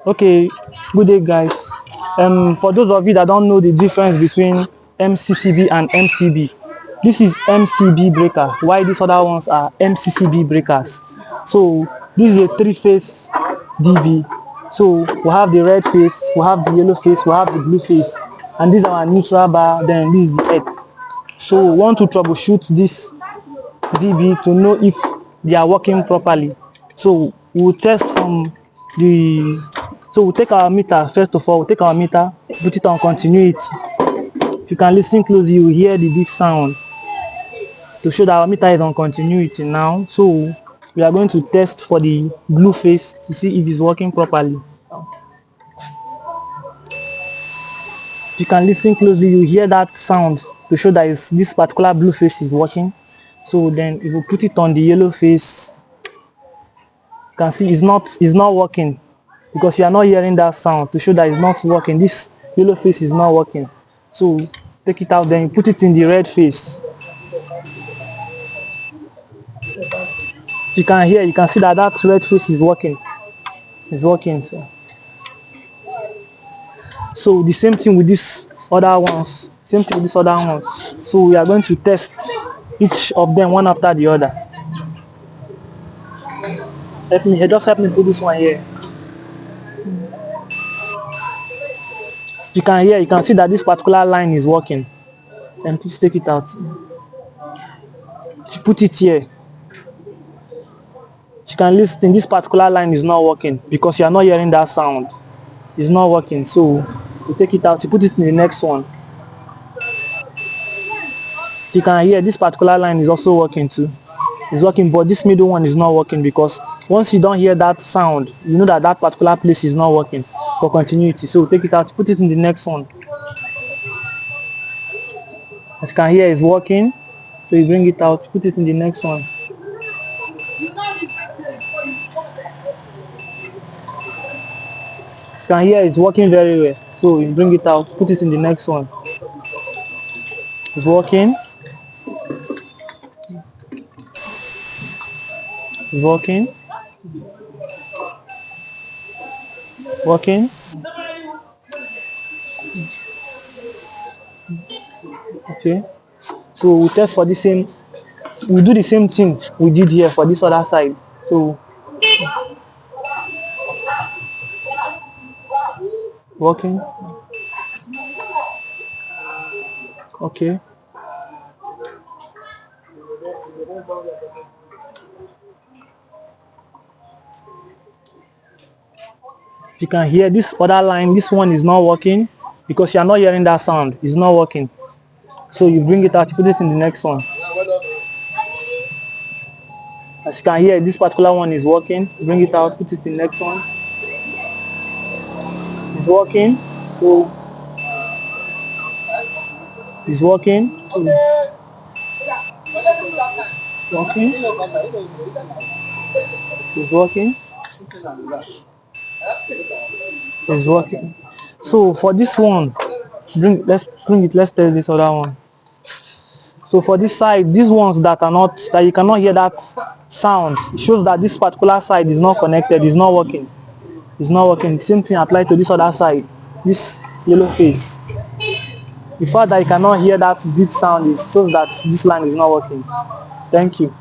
Okay, good day, guys. For those of you that don't know the difference between MCCB and MCB, this is MCB breaker. Why these other ones are MCCB breakers? So this is a three-phase DB. So we have the red phase, we have the yellow phase, we have the blue phase, and this is our neutral bar. Then this is the earth. So we want to troubleshoot this DB to know if they are working properly. So we'll test from the we'll take our meter. First of all, we'll take our meter, put it on continuity. If you can listen closely, you will hear the big sound to show that our meter is on continuity now. So we are going to test for the blue phase to see if it's working properly. If you can listen closely, you hear that sound to show that this particular blue phase is working. So then if we put it on the yellow phase, you can see it's not working, because you are not hearing that sound to show that it's not working. This yellow phase is not working. So take it out, then you put it in the red phase. You can hear, you can see that that red phase is working. It's working. So the same thing with these other ones. Same thing with these other ones. So we are going to test each of them one after the other. Just help me put this one here. You can hear, you can see that this particular line is working. And please take it out. If you put it here, you can listen. This particular line is not working because you are not hearing that sound. It's not working. So you take it out, you put it in the next one. You can hear this particular line is also working too. It's working, but this middle one is not working, because once you don't hear that sound, you know that that particular place is not working for continuity. So take it out, put it in the next one. As you can hear, it's working. So you bring it out, put it in the next one. As you can hear, it's working very well. So you bring it out, put it in the next one. It's working. It's working. Working. Okay. So we test for the same. We do the same thing we did here for this other side. So working. Okay. You can hear this other line. This one is not working because you are not hearing that sound. It's not working. So you bring it out, you put it in the next one. As you can hear, this particular one is working. Bring it out, put it in the next one. It's working. So it's working. So working. It's working. It's working. So for this one, let's test this other one. So for this side, these ones that you cannot hear that sound, it shows that this particular side is not connected, it's not working. It's not working. The same thing applied to this other side, this yellow phase. The fact that you cannot hear that beep sound, it shows that this line is not working. Thank you.